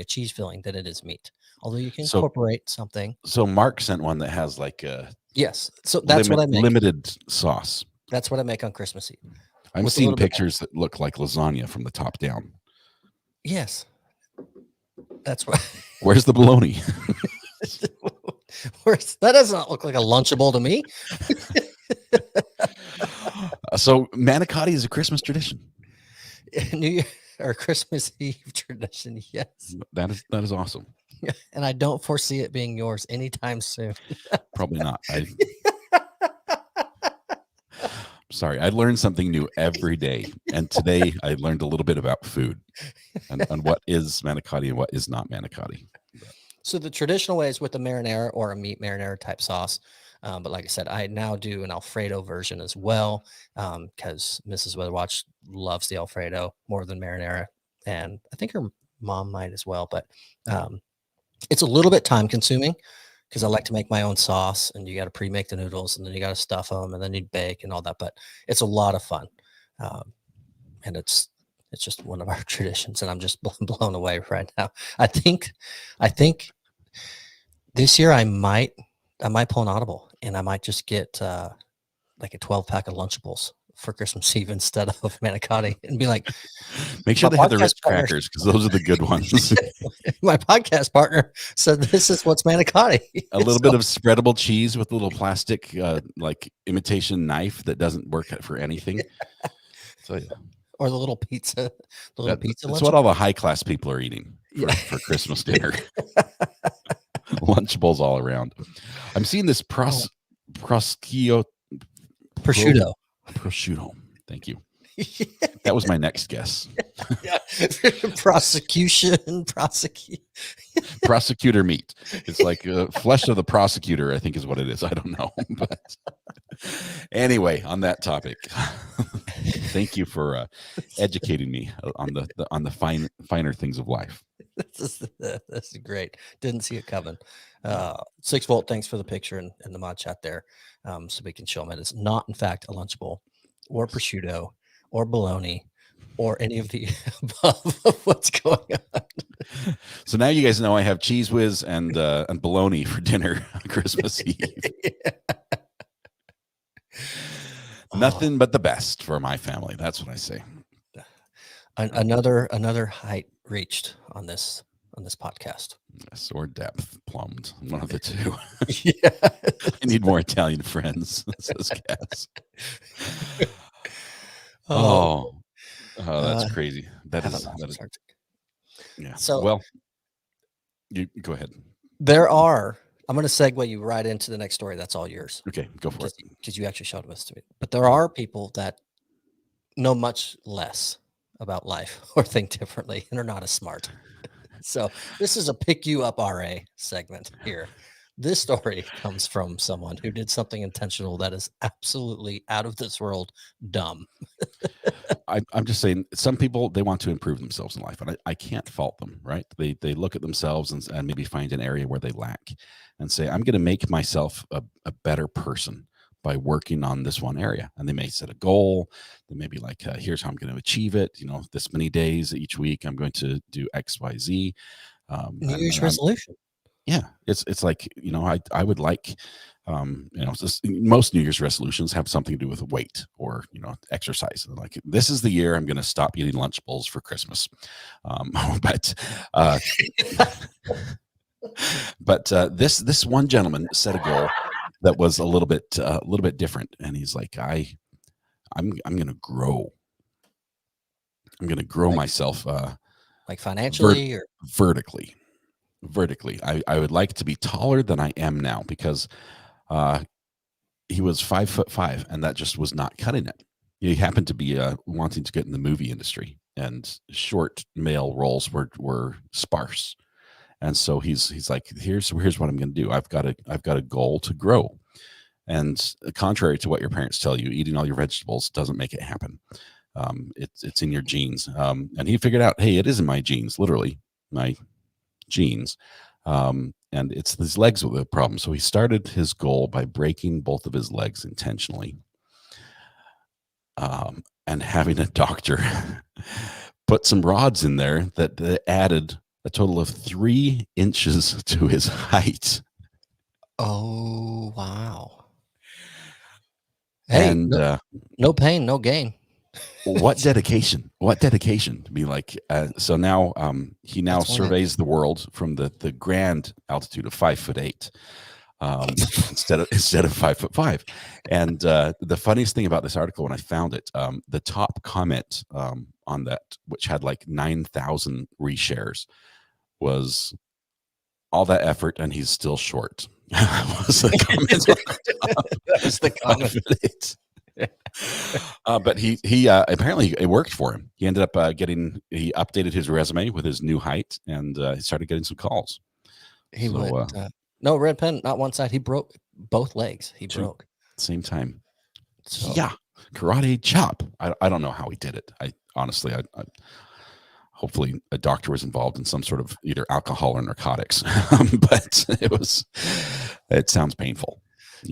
cheese filling than it is meat. Although you can incorporate something. So Mark sent one that has like a So that's what I make. Limited sauce. That's what I make on Christmas Eve. I'm seeing pictures that look like lasagna from the top down. Yes, that's what. Where's the bologna? That does not look like a Lunchable to me. So manicotti is a Christmas tradition. New Year or Christmas Eve tradition, yes. That is awesome. And I don't foresee it being yours anytime soon. Probably not. Sorry, I learn something new every day, and today I learned a little bit about food and what is manicotti and what is not manicotti. So the traditional way is with a marinara or a meat marinara type sauce. But like I said, I now do an Alfredo version as well, because Mrs. Weatherwatch loves the Alfredo more than marinara, and I think her mom might as well. But it's a little bit time consuming because I like to make my own sauce, and you got to pre-make the noodles, and then you got to stuff them, and then you bake and all that. But it's a lot of fun, and it's just one of our traditions, and I'm just blown away right now. I think this year I might might pull an audible, and I might just get like a 12-pack of Lunchables for Christmas Eve instead of manicotti, and be like, Make sure my they have the podcast Ritz partner- crackers because those are the good ones. my podcast partner said this is what's manicotti. A little bit of spreadable cheese with a little plastic, like imitation knife that doesn't work for anything. So yeah, Or the little pizza, that's Lunchable. what all the high class people are eating for Christmas dinner. Lunchables all around. I'm seeing this prosciutto. Prosciutto. Thank you. That was my next guess. Prosecutor meat. It's like flesh of the prosecutor, I think is what it is. I don't know. But anyway, on that topic, thank you for educating me on the finer things of life. This is great. Didn't see it coming. 6 Volt, thanks for the picture in the mod chat there. So we can show them it is not, in fact, a Lunchable or prosciutto or bologna or any of the above of what's going on. So now you guys know I have Cheese Whiz and bologna for dinner on Christmas Eve. Nothing but the best for my family. That's what I say. Another height reached on this podcast. Yes, or depth plumbed. One of the two. Yeah. I need more Italian friends, says Cass. Oh, that's crazy. That is yeah. So well, you go ahead. I'm going to segue you right into the next story. That's all yours. Okay, go for it. Because you actually showed this to me. But there are people that know much less about life or think differently and are not as smart. So this is a pick you up RA segment here. This story comes from someone who did something intentional that is absolutely out of this world dumb. I'm just saying, some people, they want to improve themselves in life, and I can't fault them, right? They look at themselves and maybe find an area where they lack and say, I'm going to make myself a better person by working on this one area. And they may set a goal. They may be like, here's how I'm going to achieve it. This many days each week, I'm going to do X, Y, Z. New Year's resolution. Yeah, it's like, I would like, most New Year's resolutions have something to do with weight or, exercise. Like, this is the year I'm going to stop eating Lunchables for Christmas. But this one gentleman set a goal that was a little bit different, and he's like, I'm going to grow. I'm going to grow myself, like financially or vertically. I would like to be taller than I am now, because he was 5'5", and that just was not cutting it. He happened to be wanting to get in the movie industry, and short male roles were sparse. And so he's like, here's what I'm going to do. I've got a goal to grow. And contrary to what your parents tell you, eating all your vegetables doesn't make it happen. It's in your genes. And he figured out, hey, it is in my genes, literally my genes. And it's his legs with the problem. So he started his goal by breaking both of his legs intentionally. And having a doctor put some rods in there that added a total of 3 inches to his height. Oh, wow. Hey, And no pain, no gain. what dedication to be like. So now he now surveys the world from the grand altitude of 5'8", instead of 5'5". And the funniest thing about this article, when I found it, the top comment on that, which had like 9,000 reshares, was, all that effort and he's still short. Was the comment. That was the comment. But he apparently it worked for him. He ended up he updated his resume with his new height, and he started getting some calls. No, red pen, not one side. He broke both legs. He broke same time. So. Yeah, karate chop. I don't know how he did it. I honestly, hopefully a doctor was involved in some sort of either alcohol or narcotics, but it sounds painful.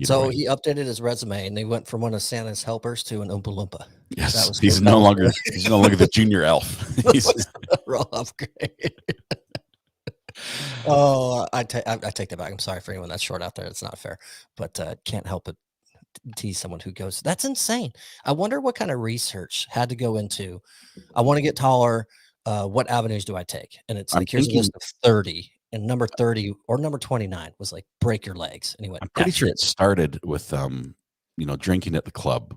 So he updated his resume, and they went from one of Santa's helpers to an Oompa Loompa. Yes, he's no longer the junior elf. He's a real upgrade. Oh, I take that back. I'm sorry for anyone that's short out there. It's not fair, but can't help but tease someone who goes. That's insane. I wonder what kind of research had to go into. I want to get taller. What avenues do I take? And it's I'm like here's a thinking list of 30, and number 30 or number 29 was like break your legs. And he went, I'm pretty that's sure it. it started with drinking at the club,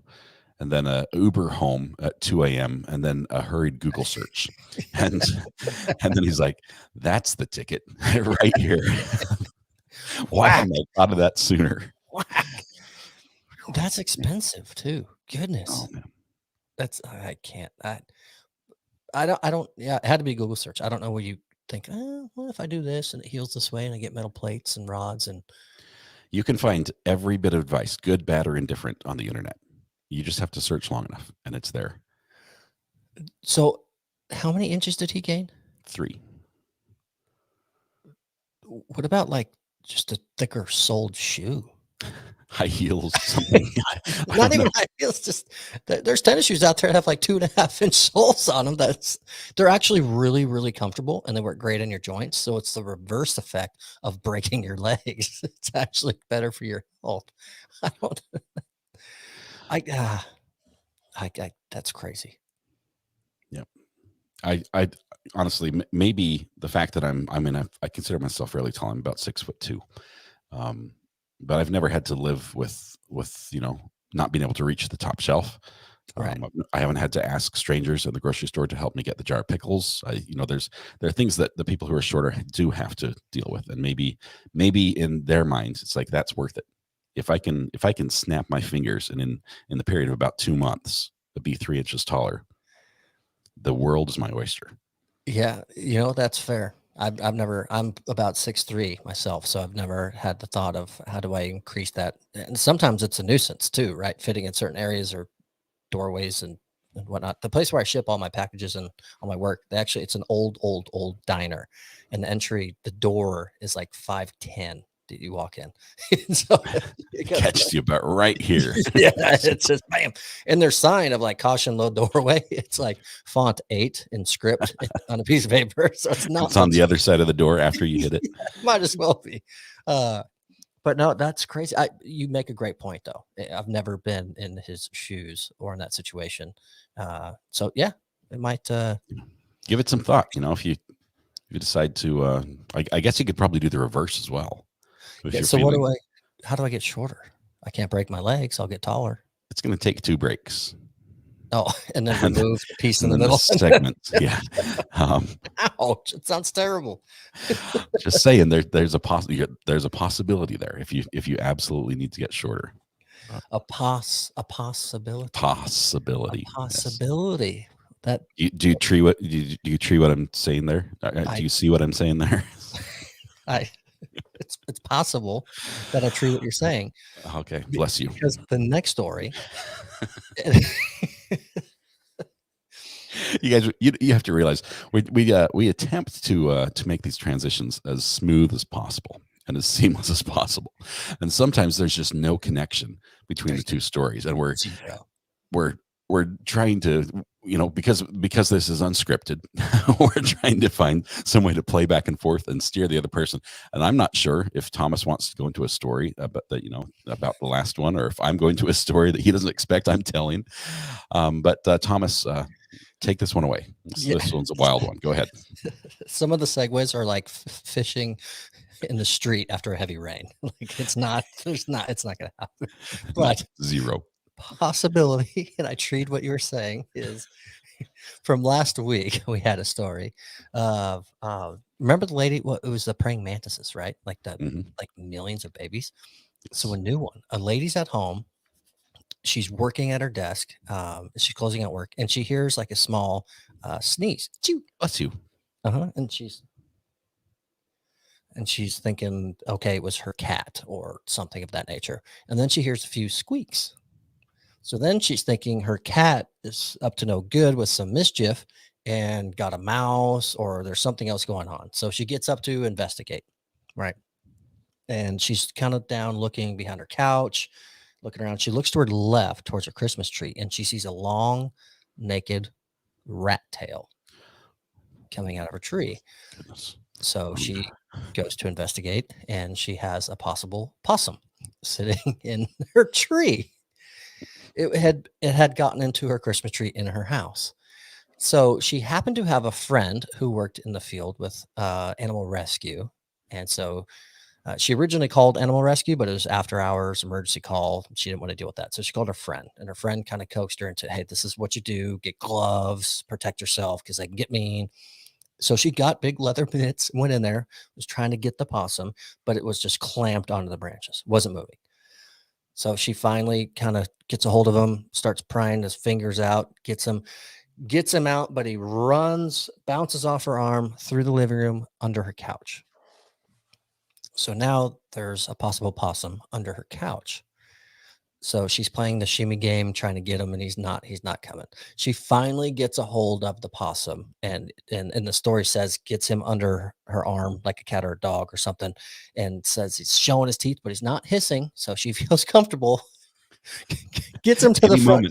and then a Uber home at 2 a.m. and then a hurried Google search. And and then he's like, that's the ticket right here. Why haven't I thought of that sooner? Whack. That's expensive too. Goodness. Oh man. That's I can't. I don't yeah, it had to be a Google search. I don't know where you think, well, if I do this and it heals this way and I get metal plates and rods and You can find every bit of advice, good, bad, or indifferent, on the internet. You just have to search long enough, and it's there. so how many inches did he gain? 3. What about like just a thicker soled shoe? High heels, something. I Not don't even know. high heels, just there's tennis shoes out there that have like 2.5-inch soles on them. They're actually really, really comfortable and they work great on your joints. So it's the reverse effect of breaking your legs. It's actually better for your health. I don't I that's crazy. I honestly, maybe the fact that I consider myself fairly tall. I'm about 6'2", but I've never had to live with not being able to reach the top shelf. Right. I haven't had to ask strangers in the grocery store to help me get the jar of pickles. There are things that the people who are shorter do have to deal with, and maybe in their minds it's like that's worth it. If I can snap my fingers and in the period of about 2 months be 3 inches taller, the world is my oyster. Yeah, that's fair. I'm about 6'3" myself, so I've never had the thought of how do I increase that. And sometimes it's a nuisance too, right? Fitting in certain areas or doorways and whatnot. The place where I ship all my packages and all my work, it's an old diner, and the door is like 5'10" that you walk in. So Catches you about right here. yeah, it's just bam. And their sign of like caution low doorway, it's like font 8 in script on a piece of paper. So it's not It's on the other side of the door after you hit it. might as well be. But no, that's crazy. You make a great point though. I've never been in his shoes or in that situation. So yeah, it might Give it some thought. If you decide to, I guess you could probably do the reverse as well. so how do I get shorter? I can't break my legs. I'll get taller. It's going to take 2 breaks. Oh, and then And remove the piece in And the then middle. segment. Yeah. Ouch! It sounds terrible. Just saying, there's a possibility there if you absolutely need to get shorter. A possibility. Possibility. A possibility. That Do you tree what I'm saying there? Do you see what I'm saying there? it's possible that I true what you're saying. Okay, bless you. Because the next story, You guys, you have to realize we attempt to make these transitions as smooth as possible and as seamless as possible, and sometimes there's just no connection between the two stories, and we're trying to, because this is unscripted, we're trying to find some way to play back and forth and steer the other person. And I'm not sure if Thomas wants to go into a story about about the last one, or if I'm going to a story that he doesn't expect I'm telling. But Thomas, take this one away. This one's a wild one. Go ahead. Some of the segues are like fishing in the street after a heavy rain. Like it's not going to happen. But Zero. possibility, and I treat what you were saying is from last week. We had a story of remember the lady? It was the praying mantises, right? Like like millions of babies. So a new one. A lady's at home. She's working at her desk. She's closing out work, and she hears like a small sneeze. Choo. Bless you. And she's thinking, okay, it was her cat or something of that nature. And then she hears a few squeaks. So then she's thinking her cat is up to no good with some mischief and got a mouse or there's something else going on. So she gets up to investigate, right? And she's kind of down looking behind her couch, looking around. She looks toward the left towards her Christmas tree, and she sees a long, naked rat tail coming out of her tree. Goodness. So she goes to investigate, and she has a possible possum sitting in her tree. It had gotten into her Christmas tree in her house. So she happened to have a friend who worked in the field with animal rescue, and so she originally called animal rescue, but it was after hours emergency call. She didn't want to deal with that, so she called her friend, and her friend kind of coaxed her into, "Hey, this is what you do: get gloves, protect yourself because they can get mean." So she got big leather mitts, went in there, was trying to get the possum, but it was just clamped onto the branches, wasn't moving. So she finally kind of gets a hold of him, starts prying his fingers out, gets him out, but he runs, bounces off her arm through the living room under her couch. So now there's a possible possum under her couch. So she's playing the shimmy game, trying to get him, and he's not coming. She finally gets a hold of the possum, and the story says gets him under her arm like a cat or a dog or something, and says he's showing his teeth, but he's not hissing. So she feels comfortable. Gets him to the front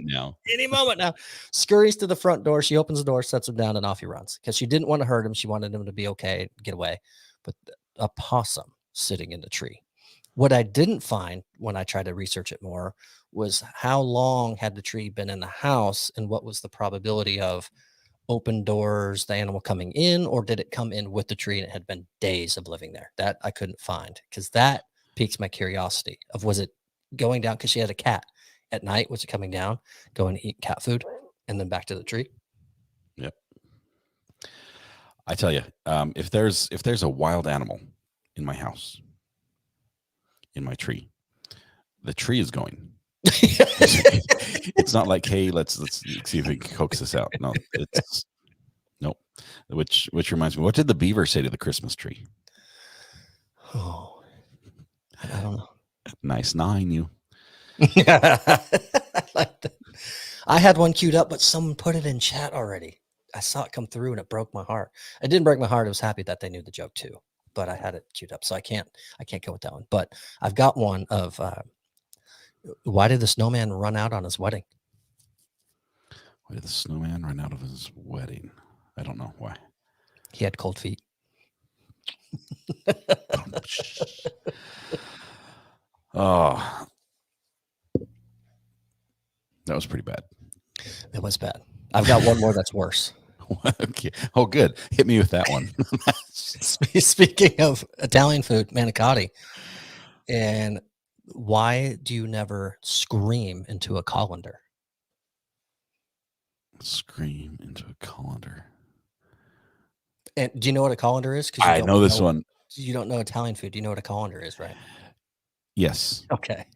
any moment now. Scurries to the front door. She opens the door, sets him down, and off he runs because she didn't want to hurt him. She wanted him to be okay, get away. But a possum sitting in the tree. What I didn't find when I tried to research it more was how long had the tree been in the house and what was the probability of open doors, the animal coming in, or did it come in with the tree and it had been days of living there? That I couldn't find because that piques my curiosity of was it going down because she had a cat at night? Was it coming down, going to eat cat food and then back to the tree? Yep. I tell you, if there's a wild animal in my house, in my tree, the tree is going. It's not like, hey, let's see if we can coax this out. No, it's nope. Which reminds me, what did the beaver say to the Christmas tree? Oh, I don't know. Nice gnawing you. I like that. I had one queued up, but someone put it in chat already. I saw it come through and it broke my heart. It didn't break my heart. I was happy that they knew the joke too, but I had it queued up, so I can't go with that one. But I've got one of why did the snowman run out on his wedding? Why did the snowman run out of his wedding? I don't know why. He had cold feet. Oh, that was pretty bad. It was bad. I've got one more that's worse. Okay. Oh, good. Hit me with that one. Speaking of Italian food, manicotti. And why do you never scream into a colander? Scream into a colander. And do you know what a colander is? I know this one. You don't know Italian food. You know what a colander is, right? Yes. Okay.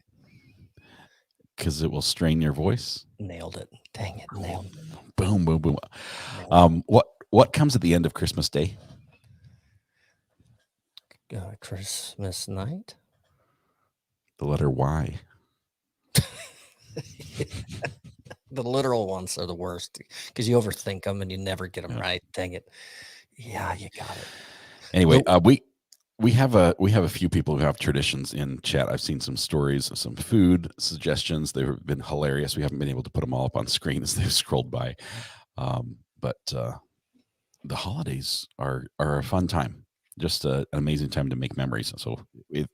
Because it will strain your voice. Nailed it. Dang it. Nailed it. Boom, boom, boom. What comes at the end of Christmas Day? Christmas night. The letter Y. The literal ones are the worst because you overthink them and you never get them right. Dang it. Yeah, you got it. Anyway, we have a few people who have traditions in chat. I've seen some stories of some food suggestions. They've been hilarious. We haven't been able to put them all up on screen as they've scrolled by. But the holidays are a fun time. Just an amazing time to make memories. So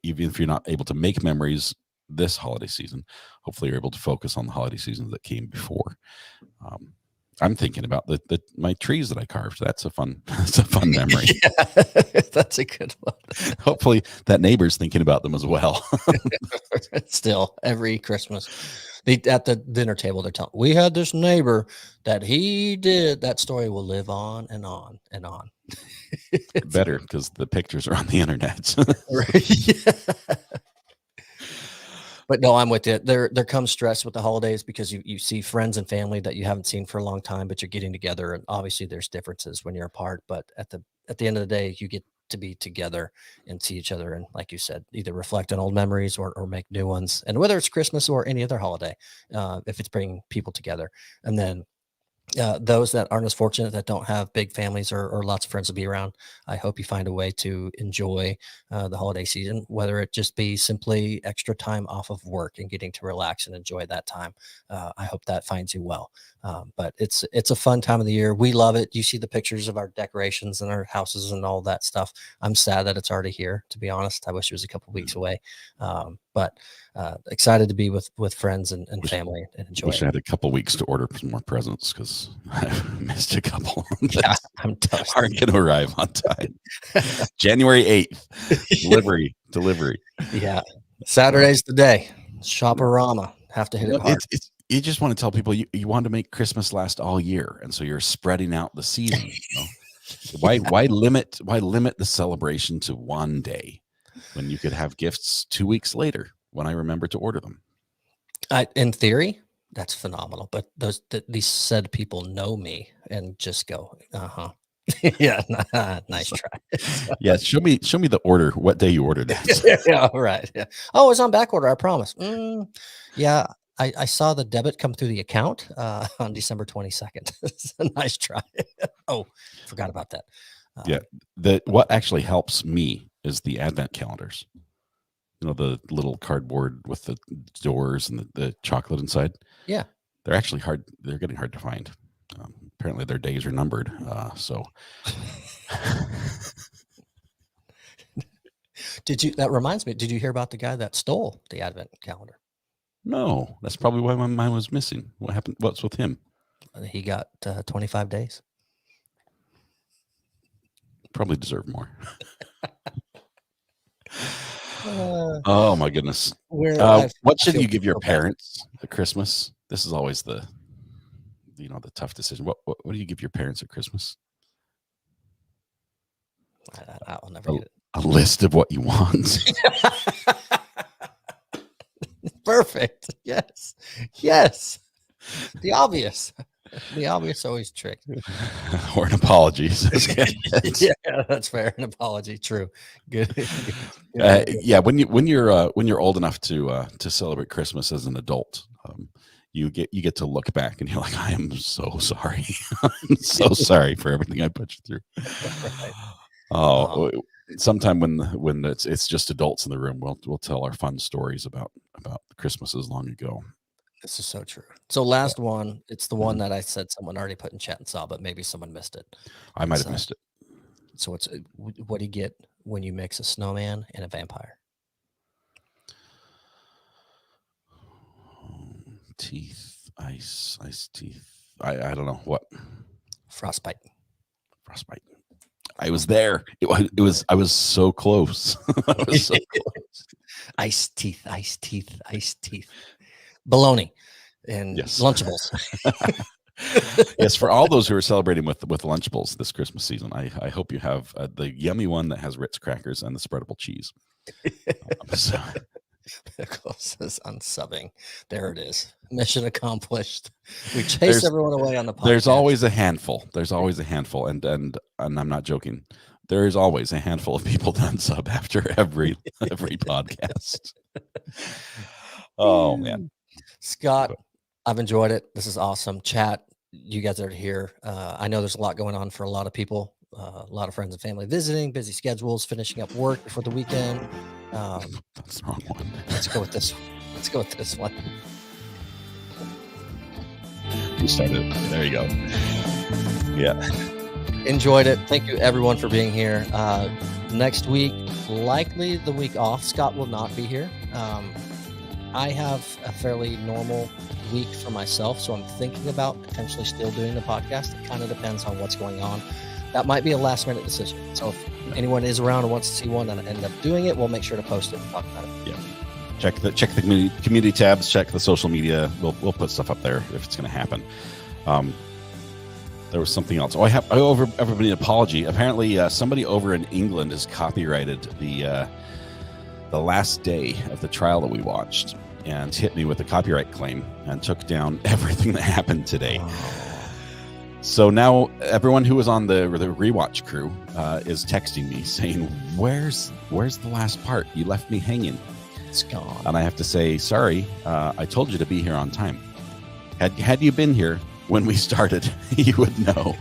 even if you're not able to make memories this holiday season, hopefully you're able to focus on the holiday seasons that came before. I'm thinking about my trees that I carved. That's a fun memory. Yeah, that's a good one. Hopefully that neighbor's thinking about them as well. Still, every Christmas, at the dinner table, they're telling, we had this neighbor that he did. That story will live on and on and on. Better because the pictures are on the internet. Right. But no, I'm with you. There comes stress with the holidays because you see friends and family that you haven't seen for a long time, but you're getting together, and obviously there's differences when you're apart. But at the end of the day, you get to be together and see each other, and like you said, either reflect on old memories or make new ones. And whether it's Christmas or any other holiday, if it's bringing people together, and then those that aren't as fortunate, that don't have big families or lots of friends to be around, I hope you find a way to enjoy the holiday season, whether it just be simply extra time off of work and getting to relax and enjoy that time. I hope that finds you well. But it's a fun time of the year. We love it. You see the pictures of our decorations and our houses and all that stuff. I'm sad that it's already here, to be honest. I wish it was a couple weeks away. But excited to be with friends and family and enjoy Wish it. I had a couple weeks to order some more presents because I missed a couple. Yeah, I'm tough. Aren't going to arrive on time. January 8th, delivery. Yeah, Saturday's the day. Shopperama. Have to hit it hard. You just want to tell people you want to make Christmas last all year, and so you're spreading out the season. Why limit the celebration to one day when you could have gifts 2 weeks later when I remember to order them? In theory, that's phenomenal. But these said people know me and just go, yeah, nice try. Yeah, show me the order. What day you ordered it? Yeah, right. Yeah. Oh, it's on back order. I promise. Yeah. I saw the debit come through the account on December 22nd. It's a nice try. Oh, forgot about that. Yeah. What actually helps me is the advent calendars. The little cardboard with the doors and the chocolate inside. Yeah. They're actually hard. They're getting hard to find. Apparently their days are numbered. So that reminds me, did you hear about the guy that stole the advent calendar? no, that's probably why mine was missing. What happened? What's with him? He got 25 days. Probably deserve more. Oh my goodness. What should you give your parents at Christmas? This is always the tough decision. What do you give your parents at Christmas? I'll never get it. A list of what you want. Perfect. Yes. The obvious always trick. Or an apology. Yeah, that's fair. An apology. True. Good. Yeah. When you're old enough to celebrate Christmas as an adult, you get to look back and you're like, I am so sorry. I'm so sorry for everything I put you through. Right. Oh, sometime when it's just adults in the room, we'll tell our fun stories about Christmases long ago. This is so true. So last one, it's the one that I said someone already put in chat and saw, but maybe someone missed it. I might have missed it. So it's what do you get when you mix a snowman and a vampire? Teeth, ice teeth. I don't know what. Frostbite. I was there. I was so close. I was so close. Ice teeth. Bologna and Yes. Lunchables. Yes, for all those who are celebrating with Lunchables this Christmas season, I hope you have the yummy one that has Ritz crackers and the spreadable cheese. Pickles is unsubbing. There it is. Mission accomplished. We chased everyone away on the podcast. There's always a handful. And I'm not joking. There is always a handful of people that unsub after every podcast. Oh man. Scott, I've enjoyed it. This is awesome. Chat, you guys are here. I know there's a lot going on for a lot of people. A lot of friends and family visiting, busy schedules, finishing up work before the weekend. That's the wrong one. Let's go with this one. You started. There you go. Yeah. Enjoyed it. Thank you everyone for being here. Next week, likely the week off, Scott will not be here. I have a fairly normal week for myself, so I'm thinking about potentially still doing the podcast. It kind of depends on what's going on. That might be a last minute decision. So if anyone is around and wants to see one and end up doing it, we'll make sure to post it and talk about it. Yeah. Check the community tabs, check the social media. We'll put stuff up there if it's going to happen. There was something else. I owe everybody an apology. Apparently, somebody over in England has copyrighted the last day of the trial that we watched and hit me with a copyright claim and took down everything that happened today. Oh. So now everyone who was on the rewatch crew is texting me saying, "Where's the last part? You left me hanging." It's gone. And I have to say, sorry. I told you to be here on time. Had you been here, when we started, you would know.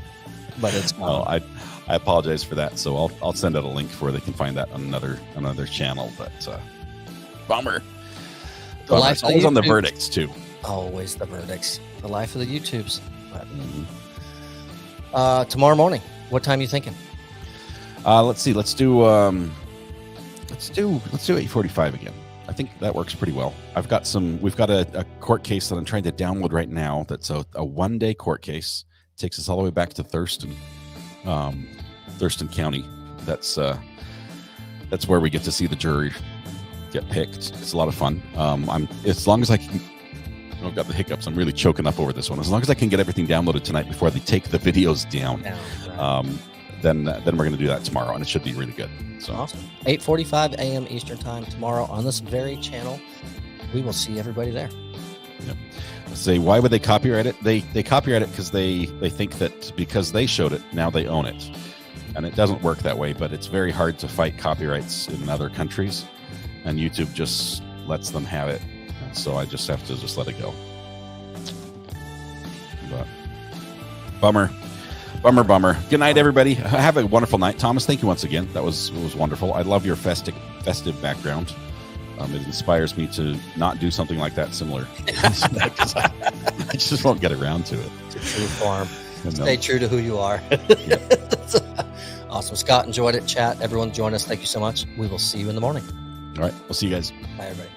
But it's No, I apologize for that. So I'll send out a link where they can find that on another channel. But bummer. The life It's of the always on the YouTube. verdicts too. always the verdicts. The life of the YouTubes. But, Mhm. tomorrow morning, what time are you thinking? Let's see. Let's do 8:45 again. I think that works pretty well. We've got a court case that I'm trying to download right now. That's a 1-day court case. Takes us all the way back to Thurston County. That's where we get to see the jury get picked. It's a lot of fun. As long as I can, I've got the hiccups. I'm really choking up over this one. As long as I can get everything downloaded tonight before they take the videos down, then we're going to do that tomorrow, and it should be really good. So Awesome. 8:45 a.m. Eastern time tomorrow on this very channel. We will see everybody there. say, why would they copyright it? They copyright it because they think that because they showed it, now they own it, and it doesn't work that way. But it's very hard to fight copyrights in other countries, and YouTube just lets them have it. And so I just have to just let it go. But bummer. Good night, everybody. Have a wonderful night. Thomas, thank you once again. It was wonderful. I love your festive background. It inspires me to not do something like that similar. Because I just won't get around to it. It's a true form. You know? Stay true to who you are. Awesome. Scott enjoyed it. Chat. Everyone join us. Thank you so much. We will see you in the morning. All right. We'll see you guys. Bye, everybody.